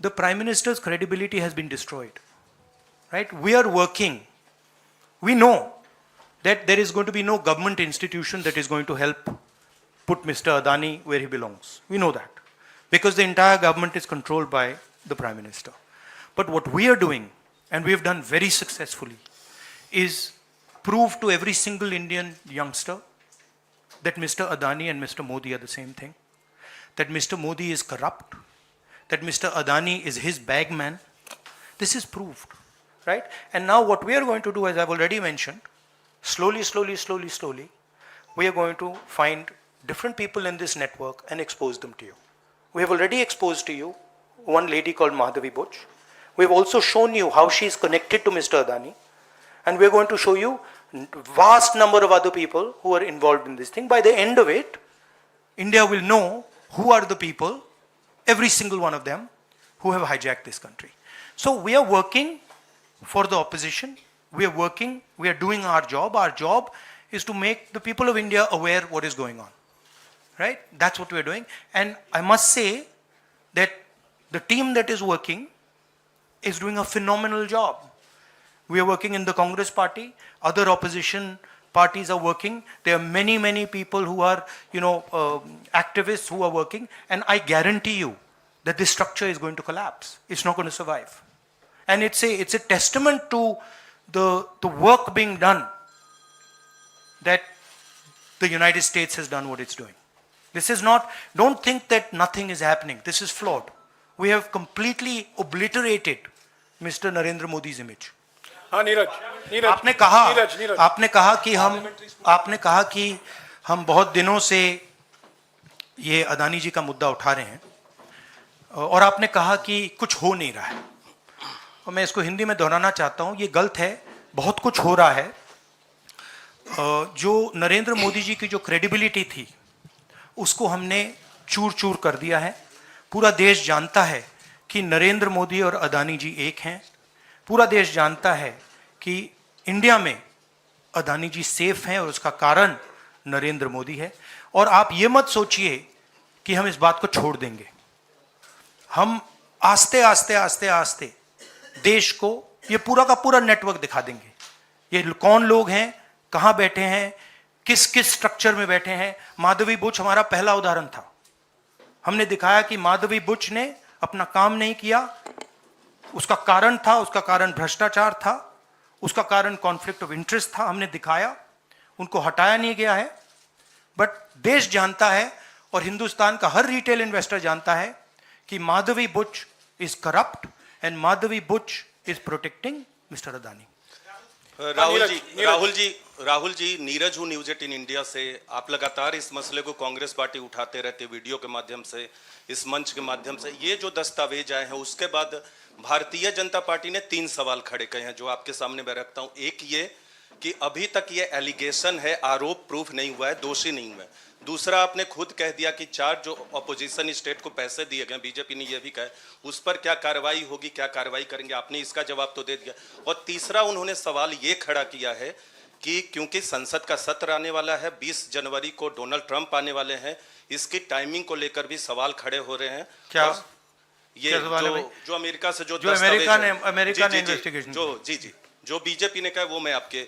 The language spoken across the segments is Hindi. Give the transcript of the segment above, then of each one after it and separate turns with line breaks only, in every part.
the Prime Minister's credibility has been destroyed. Right? We are working. We know that there is going to be no government institution that is going to help put Mr. Adani where he belongs. We know that. Because the entire government is controlled by the Prime Minister. But what we are doing, and we have done very successfully, is prove to every single Indian youngster that Mr. Adani and Mr. Modi are the same thing. That Mr. Modi is corrupt. That Mr. Adani is his bagman. This is proved. Right? And now what we are going to do, as I've already mentioned, slowly, we are going to find different people in this network and expose them to you. We have already exposed to you one lady called Madhavi Butch. We have also shown you how she is connected to Mr. Adani. And we are going to show you vast number of other people who are involved in this thing. By the end of it, India will know who are the people, every single one of them, who have hijacked this country. So we are working for the opposition. We are working, we are doing our job. Our job is to make the people of India aware what is going on. Right? That's what we are doing. And I must say that the team that is working is doing a phenomenal job. We are working in the Congress party. Other opposition parties are working. There are many people who are, activists who are working. And I guarantee you that this structure is going to collapse. It's not going to survive. And it's a testament to the work being done that the United States has done what it's doing. This is not, don't think that nothing is happening. This is flawed. We have completely obliterated Mr. Narendra Modi's image.
हाँ नीरज
आपने कहा कि हम बहुत दिनों से ये अदानी जी का मुद्दा उठा रहे हैं और आपने कहा कि कुछ हो नहीं रहा है और मैं इसको हिंदी में दोहराना चाहता हूँ, ये गलत है, बहुत कुछ हो रहा है। जो नरेंद्र मोदी जी की जो क्रेडिबिलिटी थी उसको हमने चूर चूर कर दिया है। पूरा देश जानता है कि नरेंद्र मोदी और अदानी जी एक हैं। पूरा देश जानता है कि इंडिया में अदानी जी सेफ हैं और उसका कारण नरेंद्र मोदी है। और आप ये मत सोचिए कि हम इस बात को छोड़ देंगे। हम आस्ते आस्ते देश को ये पूरा का पूरा नेटवर्क दिखा देंगे। ये कौन लोग हैं, कहाँ बैठे हैं, किस स्ट्रक्चर में बैठे हैं। माधवी बुच हमारा पहला उदाहरण था। हमने दिखाया कि माधवी बुच ने अपना काम नहीं किया, उसका कारण भ्रष्टाचार था, उसका कारण कॉन्फ्लिक्ट ऑफ इंटरेस्ट था। हमने दिखाया, उनको हटाया नहीं गया है। बट देश जानता है और हिंदुस्तान का हर रिटेल इन्वेस्टर जानता है कि Madhavi Buch is corrupt and Madhavi Buch is protecting mister Adani.
Rahul ji, Neeraj हूँ न्यूज 18 इंडिया से। आप लगातार इस मसले को कांग्रेस पार्टी उठाते रहते, वीडियो के माध्यम से, इस मंच के माध्यम से। ये जो दस्तावेज आए हैं उसके बाद भारतीय जनता पार्टी ने 3 सवाल खड़े किए हैं जो आपके सामने मैं रखता हूँ। एक ये कि अभी तक ये एलिगेशन है, आरोप प्रूफ नहीं हुआ है, दोषी नहीं हुआ है। दूसरा, आपने खुद कह दिया कि 4 जो अपोजिशन स्टेट को पैसे दिए गए, बीजेपी ने यह भी कहा, उस पर क्या कार्रवाई होगी, क्या कार्रवाई करेंगे, आपने इसका जवाब तो दे दिया। और तीसरा, उन्होंने सवाल ये खड़ा किया है कि क्योंकि संसद का सत्र आने वाला है, 20 जनवरी को डोनाल्ड ट्रंप आने वाले हैं, इसकी टाइमिंग को लेकर भी सवाल खड़े हो रहे हैं।
क्या
ये जो अमेरिका से जो
अमेरिका ने इन्वेस्टिगेशन
जो बीजेपी ने कहा वो मैं आपके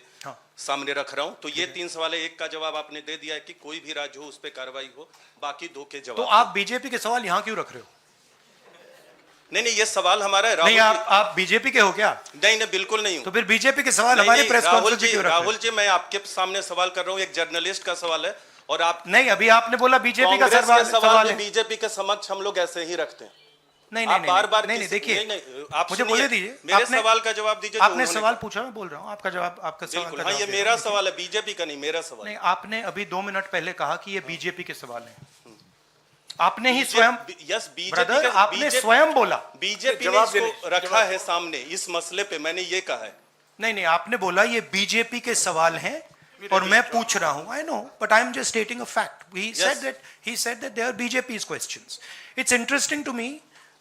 सामने रख रहा हूं। तो ये 3 सवाल है। एक का जवाब आपने दे दिया है कि कोई भी राज्य हो उस पर कार्रवाई हो, बाकी 2 के जवाब।
तो आप बीजेपी के सवाल यहां क्यों रख रहे हो?
नहीं, ये सवाल हमारा है।
नहीं, आप बीजेपी के हो क्या?
नहीं, बिल्कुल नहीं हूं।
तो फिर बीजेपी के सवाल हमारे प्रेस कॉन्फ्रेंस में क्यों रख रहे हो?
राहुल जी, मैं आपके सामने सवाल कर रहा हूं, एक जर्नलिस्ट का सवाल है। और आप
नहीं, अभी आपने बोला बीजेपी का सवाल है।
बीजेपी के समक्ष हम लोग ऐसे ही रखते हैं।
नहीं,
बार-बार
देखिए,
आप
मुझे बोलने दीजिए।
मेरे सवाल का जवाब दीजिए।
आपने सवाल पूछा, मैं बोल रहा हूँ, आपका जवाब, आपका सवाल।
हाँ, ये मेरा सवाल है, बीजेपी का नहीं, मेरा सवाल।
नहीं, आपने अभी 2 मिनट पहले कहा कि ये बीजेपी के सवाल हैं। आपने ही स्वयं, ब्रदर, आपने स्वयं बोला
बीजेपी ने इसको रखा है सामने इस मसले पे, मैंने ये कहा है।
नहीं, आपने बोला ये बीजेपी के सवाल हैं और मैं पूछ रहा हूं। I know, but I am just stating a fact. He said that they are BJP's questions. It's interesting to me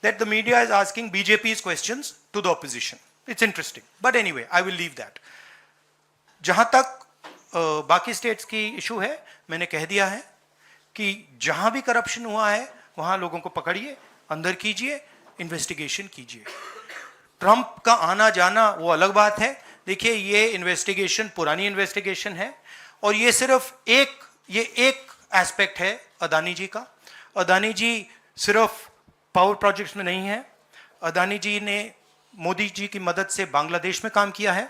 that the media is asking BJP's questions to the opposition. It's interesting. But anyway, I will leave that. जहां तक बाकी स्टेट्स की इशू है, मैंने कह दिया है कि जहां भी करप्शन हुआ है वहां लोगों को पकड़िए, अंदर कीजिए, इन्वेस्टिगेशन कीजिए। ट्रंप का आना जाना वो अलग बात है। देखिए, ये इन्वेस्टिगेशन पुरानी इन्वेस्टिगेशन है और ये सिर्फ एक एस्पेक्ट है अदानी जी का। अदानी जी सिर्फ पावर प्रोजेक्ट्स में नहीं है, अदानी जी ने मोदी जी की मदद से बांग्लादेश में काम किया है,